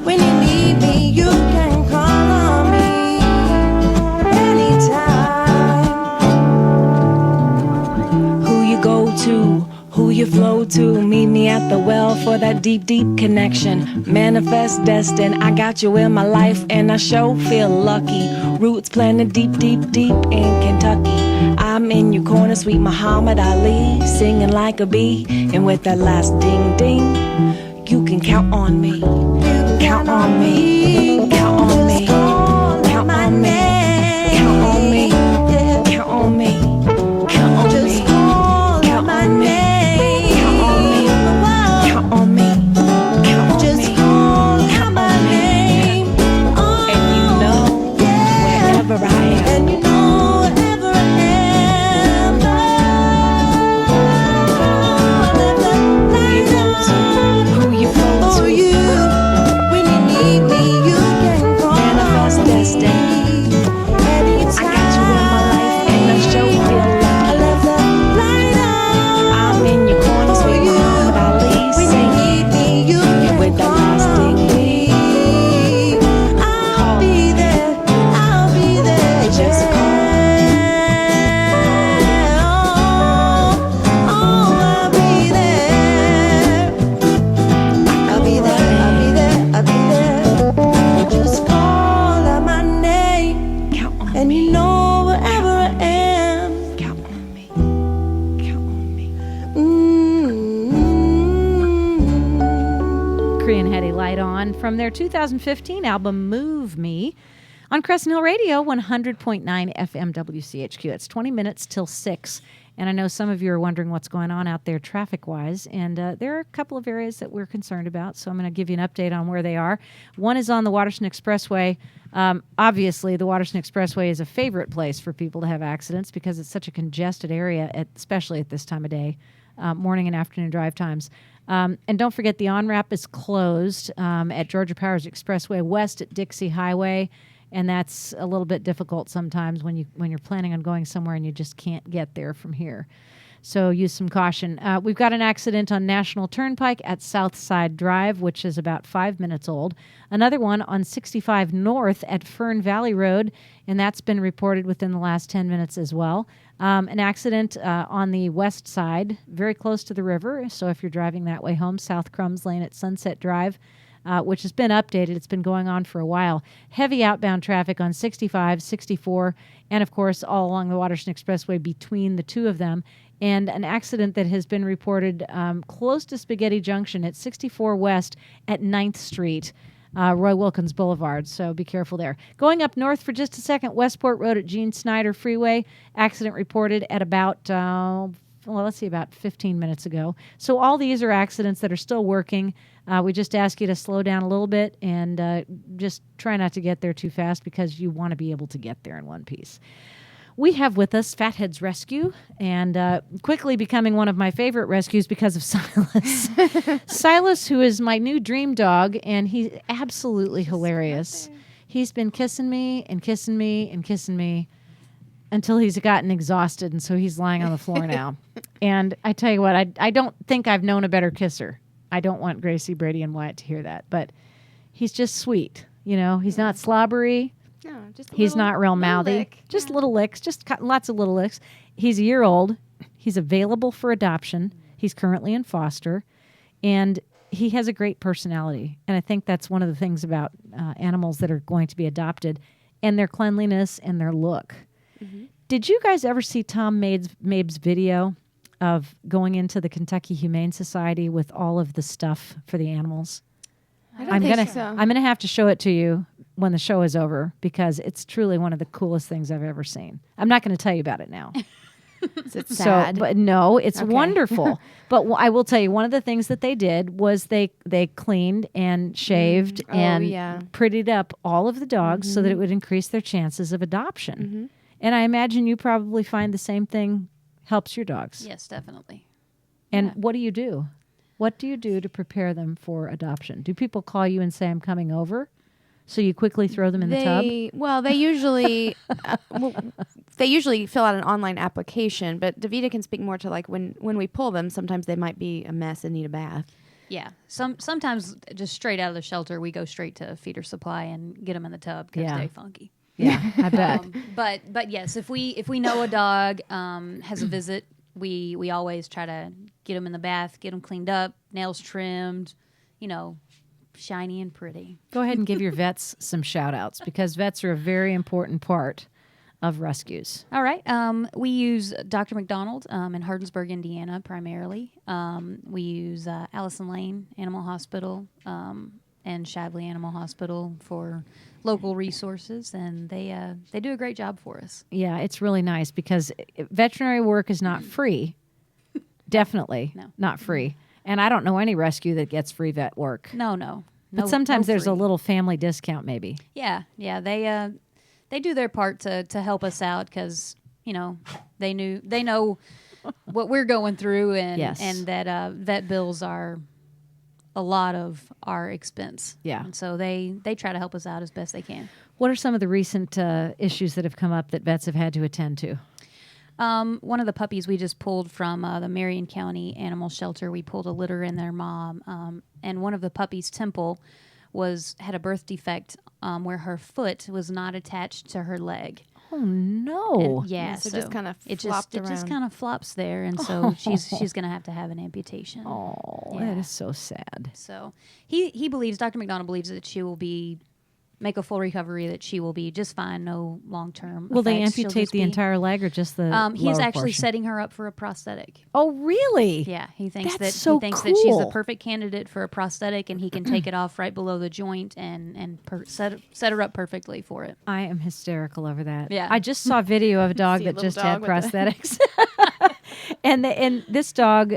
S6: When you need me, you can call on me anytime.
S7: Who you go to, who you flow to, meet me at the well for that deep, deep connection. Manifest destined, I got you in my life and I sure feel lucky. Roots planted deep, deep, deep in Kentucky. I'm in your corner, sweet Muhammad Ali, singing like a bee. And with that last ding, ding, you can count on me. Count on me. Count on me. Count on me. Count on me. Count on me. Count on me.
S6: Just call out my name.
S7: Count on me. Count on me. Count on
S6: Just
S7: me.
S6: call out my name. Oh,
S7: And you know,
S6: yeah.
S7: wherever I am,
S6: And you know wherever I am. Oh, I left the light on
S7: who you flow
S6: for
S7: to.
S6: you. When you need me, you can
S1: Light On from their 2015 album Move Me on Crescent Hill Radio, 100.9 FM WCHQ. It's 20 minutes till 6. And I know some of you are wondering what's going on out there traffic-wise. And there are a couple of areas that we're concerned about. So I'm going to give you an update on where they are. One is on the Waterston Expressway. Obviously, the Waterston Expressway is a favorite place for people to have accidents because it's such a congested area, especially at this time of day, morning and afternoon drive times. And don't forget the on-ramp is closed at Georgia Powers Expressway West at Dixie Highway. And that's a little bit difficult sometimes when you're planning on going somewhere and you just can't get there from here. So use some caution. We've got an accident on National Turnpike at Southside Drive, which is about 5 minutes old. Another one on 65 North at Fern Valley Road, and that's been reported within the last 10 minutes as well. An accident on the west side, very close to the river. So if you're driving that way home, South Crumbs Lane at Sunset Drive, which has been updated. It's been going on for a while. Heavy outbound traffic on 65, 64, and, of course, all along the Waterston Expressway between the two of them. And an accident that has been reported close to Spaghetti Junction at 64 West at 9th Street, Roy Wilkins Boulevard. So be careful there. Going up north for just a second, Westport Road at Gene Snyder Freeway. Accident reported at about... about 15 minutes ago. So all these are accidents that are still working. We just ask you to slow down a little bit and just try not to get there too fast because you want to be able to get there in one piece. We have with us Fathead's Rescue, and quickly becoming one of my favorite rescues because of Silas. Silas, who is my new dream dog, and he's absolutely hilarious. He's been kissing me and kissing me and kissing me until he's gotten exhausted, and so he's lying on the floor now. And I tell you what, I don't think I've known a better kisser. I don't want Gracie, Brady, and Wyatt to hear that, but he's just sweet. You know, he's not slobbery.
S3: No, just
S1: he's not real mouthy.
S3: Lick.
S1: Just little licks, lots of little licks. He's a year old. He's available for adoption. He's currently in foster, and he has a great personality. And I think that's one of the things about animals that are going to be adopted, and their cleanliness and their look. Mm-hmm. Did you guys ever see Tom Mabe's video of going into the Kentucky Humane Society with all of the stuff for the animals? I'm gonna have to show it to you when the show is over because it's truly one of the coolest things I've ever seen. I'm not going to tell you about it now.
S3: Is it sad?
S1: But no, it's wonderful. But I will tell you, one of the things that they did was they cleaned and shaved and prettied up all of the dogs so that it would increase their chances of adoption. Mm-hmm. And I imagine you probably find the same thing helps your dogs.
S2: Yes, definitely.
S1: And what do you do? What do you do to prepare them for adoption? Do people call you and say, I'm coming over? So you quickly throw them in the tub?
S3: Well, they usually fill out an online application, but Davida can speak more to like when we pull them, sometimes they might be a mess and need a bath.
S2: Yeah. Sometimes just straight out of the shelter, we go straight to feeder supply and get them in the tub because they're funky.
S1: Yeah, I bet.
S2: But yes, if we know a dog has a visit, we always try to get them in the bath, get them cleaned up, nails trimmed, shiny and pretty.
S1: Go ahead and give your vets some shout outs because vets are a very important part of rescues.
S2: All right. We use Dr. McDonald in Hardensburg, Indiana, primarily. We use Allison Lane Animal Hospital and Shadley Animal Hospital for local resources, and they do a great job for us.
S1: Yeah, it's really nice because veterinary work is not free. Definitely not free. And I don't know any rescue that gets free vet work.
S2: No.
S1: But sometimes there's a little family discount maybe.
S2: Yeah. They do their part to help us out because, they know what we're going through and that vet bills are a lot of our expense.
S1: Yeah.
S2: And so they try to help us out as best they can.
S1: What are some of the recent issues that have come up that vets have had to attend to?
S2: One of the puppies we just pulled from the Marion County Animal Shelter, we pulled a litter in their mom. And one of the puppies, Temple, had a birth defect where her foot was not attached to her leg.
S1: Oh no!
S3: And, so just kind of
S2: it just kind of flops there, and so she's going to have an amputation.
S1: Oh, that is so sad.
S2: So he believes, Dr. McDonald believes that she will be make a full recovery, that she will be just fine, no long-term
S1: Will they
S2: effects. She'll
S1: amputate
S2: just
S1: the
S2: be-
S1: entire leg or just the
S2: He's
S1: lower
S2: actually
S1: portion?
S2: setting her up for a prosthetic.
S1: Oh, really?
S2: Yeah, he thinks
S1: That's
S2: that
S1: so
S2: he thinks that she's the
S1: cool.
S2: perfect candidate for a prosthetic, and he can take it off right below the joint and set her up perfectly for it.
S1: I am hysterical over that.
S2: Yeah.
S1: I just saw a video of a dog
S3: See a
S1: that
S3: little
S1: just had
S3: dog with the-
S1: prosthetics. and this dog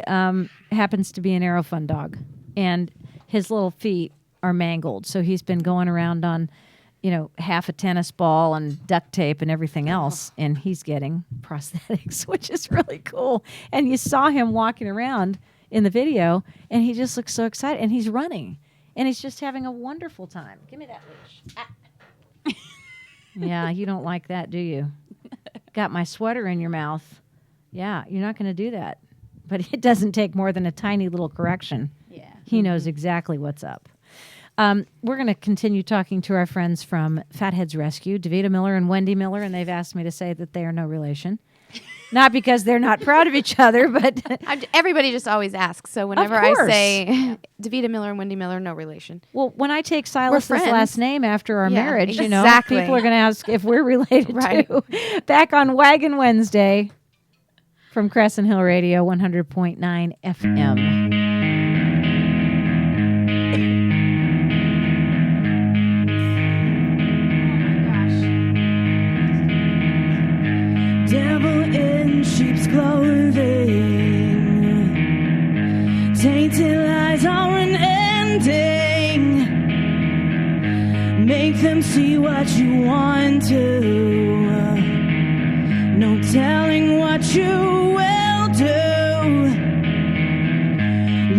S1: happens to be an Aerofund dog, and his little feet are mangled. So he's been going around on, half a tennis ball and duct tape and everything else, and he's getting prosthetics, which is really cool. And you saw him walking around in the video, and he just looks so excited, and he's running, and he's just having a wonderful time. Give me that leash. Ah. Yeah, you don't like that, do you? Got my sweater in your mouth. Yeah, you're not going to do that. But it doesn't take more than a tiny little correction.
S2: Yeah.
S1: He knows exactly what's up. We're going to continue talking to our friends from Fatheads Rescue, Davita Miller and Wendy Miller, and they've asked me to say that they are no relation. Not because they're not proud of each other, but
S3: Everybody just always asks. So whenever
S1: course.
S3: I say Davita Miller and Wendy Miller, no relation.
S1: well, when I take Silas's
S3: friends.
S1: last name after our
S3: Yeah,
S1: marriage,
S3: exactly.
S1: people are going to ask if we're related
S3: Right.
S1: too. Back on Waggin Wednesday from Crescent Hill Radio, 100.9 FM.
S7: Devil in sheep's clothing, tainted lies are an ending. Make them see what you want to. No telling what you will do.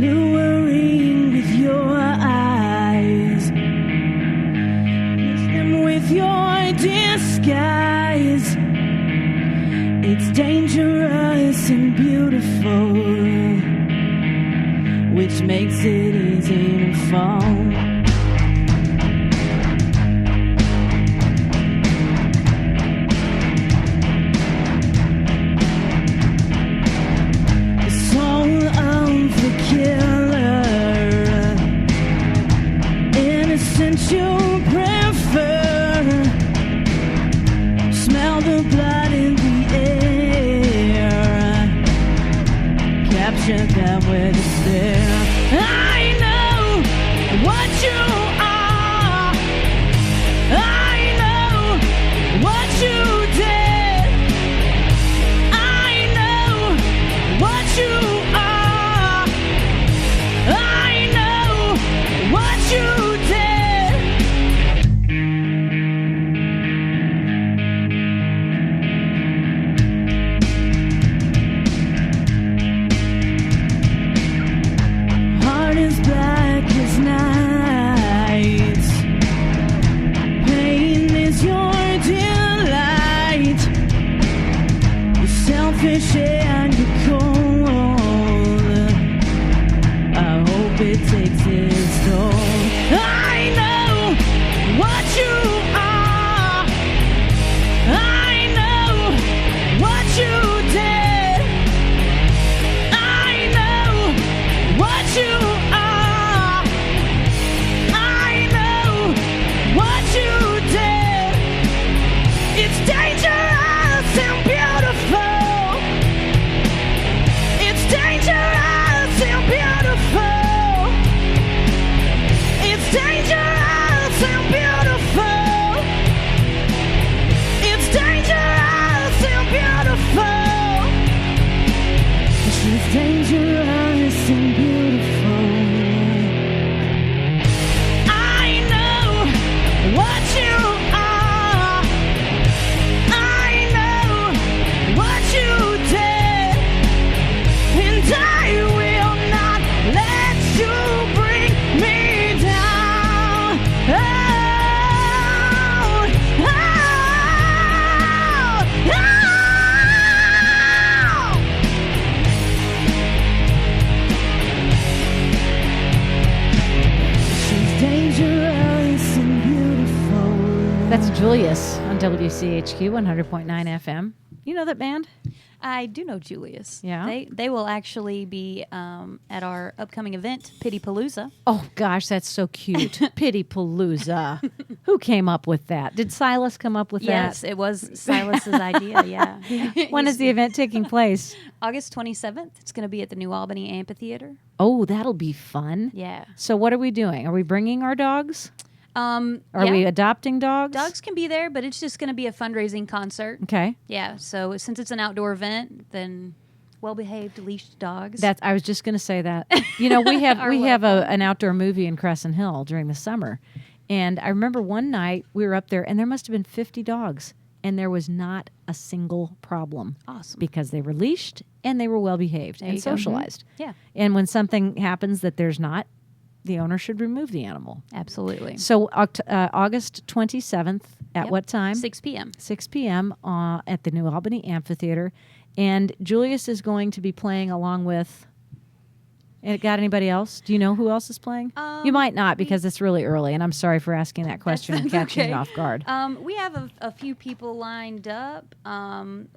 S7: Luring with your eyes, kiss them with your disguise. It's dangerous and beautiful, which makes it easy to fall. The soul of the killer, innocent you'll prefer. Smell the blood in the air, capture them with a stare. I know what you are, I know what you did, I know what you are, I know what you did. Heart is black as night. Pain is your delight. You're selfish and you're cold. I hope it takes its toll. I know what you are. I know what you did. I know what you are. I know what you did. It's dangerous and beautiful. It's dangerous and beautiful. It's dangerous and beautiful. It's dangerous and beautiful. She's dangerous and beautiful. I know what you are. I know what you did, and I will not let you bring me down. Oh, oh, oh. She's dangerous and beautiful.
S1: That's Julius on WCHQ 100.9 FM. You know that band?
S2: I do know Julius.
S1: Yeah?
S2: They will actually be at our upcoming event, Pity Palooza.
S1: Oh, gosh, that's so cute. Pity Palooza. Who came up with that? Did Silas come up with
S2: Yes,
S1: that?
S2: it was Silas's idea. Yeah.
S1: When is the event taking place?
S2: August 27th. It's going to be at the New Albany Amphitheater.
S1: Oh, that'll be fun.
S2: Yeah.
S1: So what are we doing? Are we bringing our dogs? Are
S2: yeah.
S1: we adopting dogs?
S2: Dogs can be there, but it's just going to be a fundraising concert.
S1: Okay.
S2: Yeah. So since it's an outdoor event, then well-behaved leashed dogs.
S1: I was just going to say that. You know, we have an outdoor movie in Crescent Hill during the summer. And I remember one night we were up there and there must have been 50 dogs and there was not a single problem.
S2: Awesome.
S1: Because they were leashed and they were well behaved and
S2: you go.
S1: socialized.
S2: Yeah.
S1: And when something happens that there's not, the owner should remove the animal.
S2: Absolutely.
S1: So August 27th at
S2: Yep.
S1: what time?
S2: 6 p.m.
S1: 6 p.m. At the New Albany Amphitheater. And Julius is going to be playing along with... Got anybody else? Do you know who else is playing? You might not because it's really early, and I'm sorry for asking that question and catching
S2: okay.
S1: you off guard.
S2: We have a few people lined up,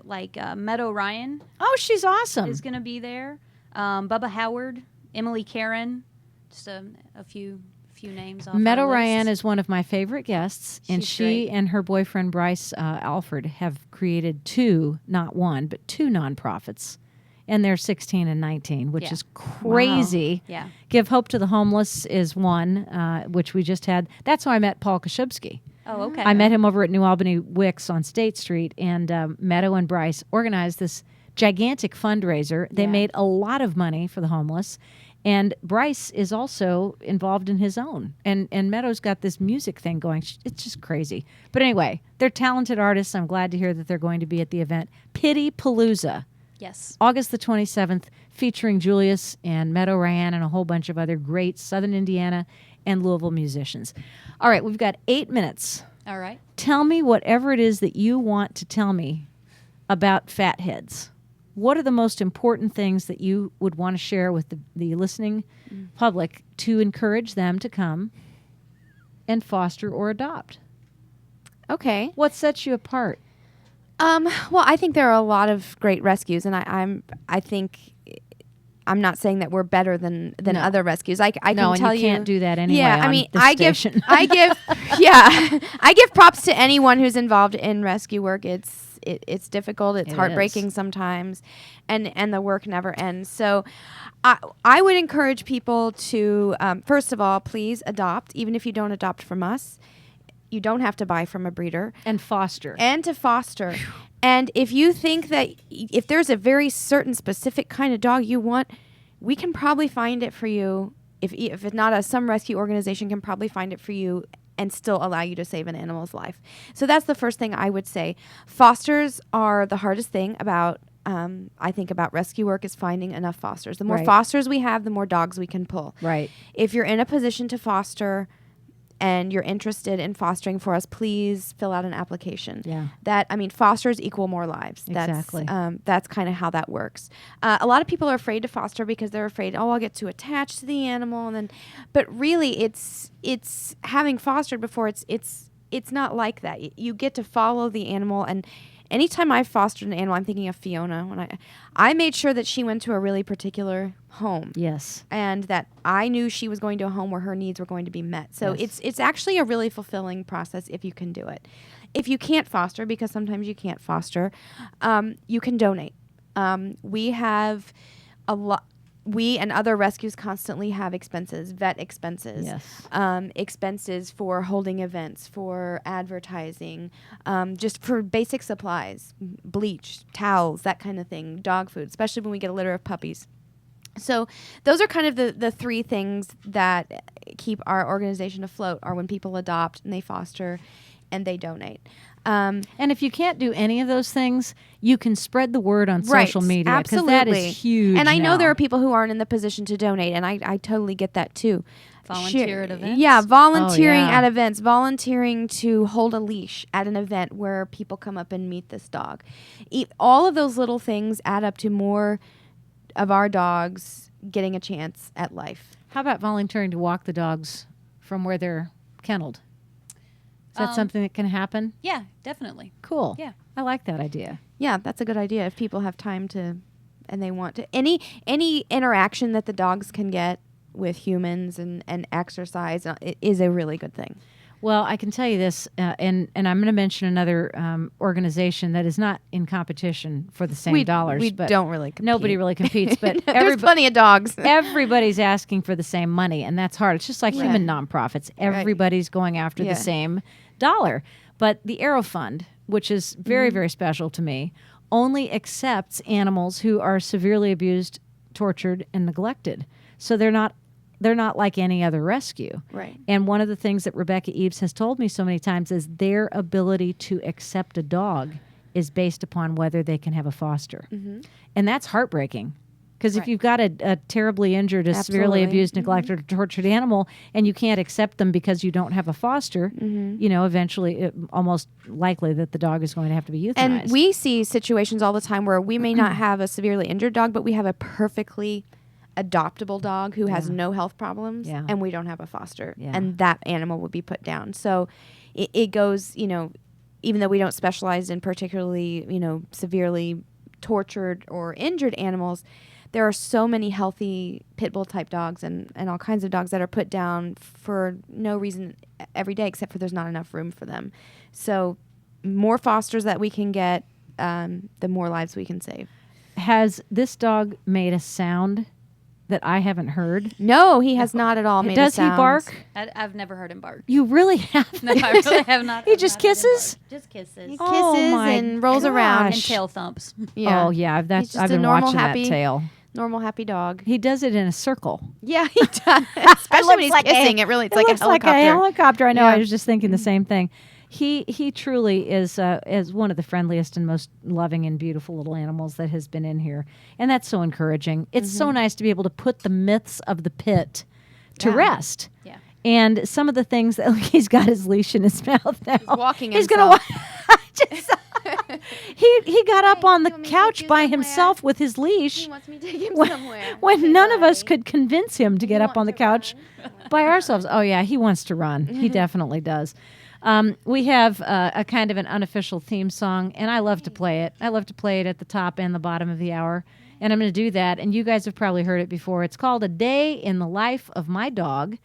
S2: like Meadow Ryan
S1: Oh, she's awesome.
S2: is going to be there. Bubba Howard, Emily Karen, just a few names off
S1: Meadow
S2: our list.
S1: Ryan is one of my favorite guests, and
S2: She's
S1: she
S2: great.
S1: and her boyfriend Bryce Alford have created two, not one, but two nonprofits. And they're 16 and 19, which
S2: Yeah.
S1: is crazy.
S2: Yeah.
S1: Give Hope to the Homeless is one, which we just had. That's how I met Paul Kashubsky.
S2: Oh, okay.
S1: I met him over at New Albany Wicks on State Street, and Meadow and Bryce organized this gigantic fundraiser. They
S2: Yeah.
S1: made a lot of money for the homeless, and Bryce is also involved in his own. And Meadow's got this music thing going. It's just crazy. But anyway, they're talented artists. I'm glad to hear that they're going to be at the event. Pity Palooza.
S2: Yes.
S1: August the 27th, featuring Julius and Meadow Ryan and a whole bunch of other great Southern Indiana and Louisville musicians. All right, we've got 8 minutes.
S2: All right.
S1: Tell me whatever it is that you want to tell me about fatheads. What are the most important things that you would want to share with the listening public to encourage them to come and foster or adopt?
S3: Okay.
S1: What sets you apart?
S3: Well, I think there are a lot of great rescues, and I think I'm not saying that we're better than
S1: No.
S3: other rescues. I can
S1: No, and
S3: tell
S1: you can't do that anyway.
S3: Yeah, I
S1: on
S3: mean,
S1: this
S3: I
S1: station.
S3: give, yeah, I give props to anyone who's involved in rescue work. It's difficult. It's
S1: It
S3: heartbreaking
S1: is.
S3: sometimes, and the work never ends. So, I would encourage people to first of all, please adopt, even if you don't adopt from us. You don't have to buy from a breeder.
S1: And foster.
S3: And to foster. And if you think that if there's a very certain specific kind of dog you want, we can probably find it for you. If it's not some rescue organization can probably find it for you and still allow you to save an animal's life. So that's the first thing I would say. Fosters are the hardest thing about I think about rescue work is finding enough fosters. The more
S1: Right.
S3: fosters we have, the more dogs we can pull.
S1: Right.
S3: If you're in a position to foster and you're interested in fostering for us, please fill out an application.
S1: Yeah.
S3: Fosters equal more lives.
S1: Exactly.
S3: That's kind of how that works. A lot of people are afraid to foster because they're afraid, I'll get too attached to the animal, but really, it's having fostered before. It's not like that. You get to follow the animal, and anytime I've fostered an animal, I'm thinking of Fiona. When I made sure that she went to a really particular home.
S1: Yes.
S3: And that I knew she was going to a home where her needs were going to be met. So
S1: Yes.
S3: it's actually a really fulfilling process if you can do it. If you can't foster, because sometimes you can't foster, you can donate. We have a lot. We and other rescues constantly have expenses, vet expenses,
S1: Yes.
S3: expenses for holding events, for advertising, just for basic supplies, bleach, towels, that kind of thing, dog food, especially when we get a litter of puppies. So those are kind of the three things that keep our organization afloat, are when people adopt and they foster and they donate.
S1: And if you can't do any of those things, you can spread the word on
S3: Right,
S1: social media, because
S3: absolutely.
S1: that is huge.
S3: And I know
S1: now.
S3: there are people who aren't in the position to donate, and I totally get that too.
S2: Volunteer at events?
S3: Yeah, volunteering
S1: Oh, yeah.
S3: at events, volunteering to hold a leash at an event where people come up and meet this dog. All of those little things add up to more of our dogs getting a chance at life.
S1: How about volunteering to walk the dogs from where they're kenneled? Is that something that can happen?
S2: Yeah, definitely.
S1: Cool.
S2: Yeah.
S1: I like that idea.
S3: Yeah, that's a good idea if people have time to and they want to. Any interaction that the dogs can get with humans and exercise it is a really good thing.
S1: Well, I can tell you this, and I'm going to mention another organization that is not in competition for the same dollars.
S3: We
S1: but
S3: don't really compete.
S1: Nobody really competes, but
S3: There's plenty of dogs.
S1: everybody's asking for the same money, and that's hard. It's just like human nonprofits. Everybody's going after the same dollar. But the Arrow Fund, which is very, very special to me, only accepts animals who are severely abused, tortured, and neglected. So they're not like any other rescue.
S3: Right.
S1: And one of the things that Rebecca Eves has told me so many times is their ability to accept a dog is based upon whether they can have a foster. And that's heartbreaking. Because if you've got a terribly injured, a severely abused, neglected, or tortured animal, and you can't accept them because you don't have a foster, eventually, almost likely that the dog is going to have to be euthanized.
S3: And we see situations all the time where we may not have a severely injured dog, but we have a perfectly adoptable dog who has no health problems, and we don't have a foster, and that animal would be put down. So it goes, even though we don't specialize in particularly, severely tortured or injured animals, there are so many healthy pit bull type dogs and all kinds of dogs that are put down for no reason every day except for there's not enough room for them. So more fosters that we can get, the more lives we can save.
S1: Has this dog made a sound that I haven't heard?
S3: No, he has not at all made a sound.
S1: Does he bark?
S2: I've never heard him bark.
S1: You really have?
S2: No, I really have not.
S1: He just kisses?
S2: Just kisses.
S3: He kisses
S1: Oh my
S3: and rolls around.
S2: And tail thumps.
S3: Yeah.
S1: Oh, yeah.
S3: He's
S1: That's,
S3: just
S1: I've
S3: a
S1: been
S3: normal,
S1: watching
S3: happy,
S1: that tail.
S3: normal, happy dog.
S1: He does it in a circle.
S3: Yeah, he does. Especially when he's kissing. It's like
S1: looks
S3: a helicopter.
S1: like a helicopter. I know.
S3: Yeah.
S1: I was just thinking the same thing. He truly is one of the friendliest and most loving and beautiful little animals that has been in here, and that's so encouraging. It's so nice to be able to put the myths of the pit to rest.
S2: Yeah.
S1: And some of the things that he's got his leash in his mouth now.
S3: He's walking
S1: He's
S3: himself.
S1: He got up on the
S3: you want me to
S1: couch
S3: take you
S1: by
S3: somewhere?
S1: himself with his leash.
S3: He wants me to take him
S1: when,
S3: somewhere.
S1: when
S3: Okay,
S1: none of us
S3: buddy.
S1: could convince him to get
S3: You
S1: up on the
S3: want to
S1: couch by ourselves. Oh, yeah, he wants to run. He definitely does. We have a kind of an unofficial theme song, and I love to play it. I love to play it at the top and the bottom of the hour, and I'm going to do that. And you guys have probably heard it before. It's called A Day in the Life of My Dog,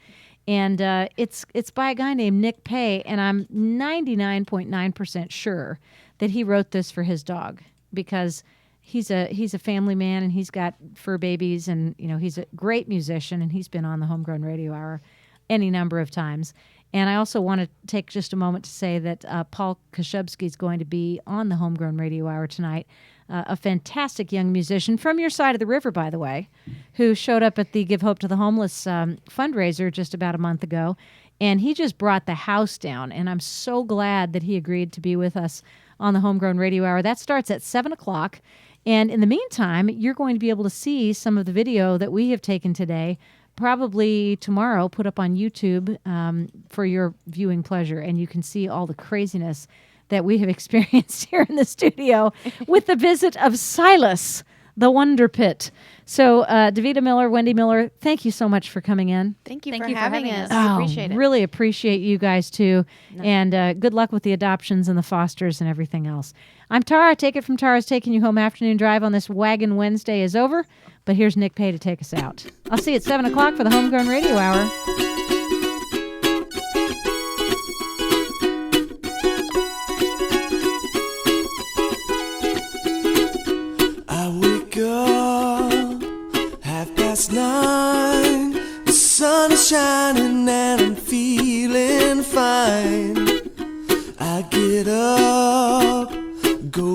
S1: and it's by a guy named Nick Pay, and I'm 99.9% sure that he wrote this for his dog because he's a family man, and he's got fur babies, and he's a great musician, and he's been on the Homegrown Radio Hour any number of times. And I also want to take just a moment to say that Paul Kashubsky is going to be on the Homegrown Radio Hour tonight, a fantastic young musician from your side of the river, by the way, who showed up at the Give Hope to the Homeless fundraiser just about a month ago. And he just brought the house down. And I'm so glad that he agreed to be with us on the Homegrown Radio Hour. That starts at 7 o'clock. And in the meantime, you're going to be able to see some of the video that we have taken today, probably tomorrow, put up on YouTube for your viewing pleasure. And you can see all the craziness that we have experienced here in the studio with the visit of Silas, the Wonder Pit. So, Davita Miller, Wendy Miller, thank you so much for coming in.
S3: Thank you
S2: Thank
S3: for
S2: you for
S3: having
S2: having
S3: us.
S2: us.
S3: I appreciate it.
S1: Really appreciate you guys too. And good luck with the adoptions and the fosters and everything else. I'm Tara. Take It From Tara's Taking You Home afternoon drive on this Waggin Wednesday is over. But here's Nick Pay to take us out. I'll see you at 7 o'clock for the Homegrown Radio Hour.
S8: I wake up 9:30. The sun is shining and I'm feeling fine. I get up, go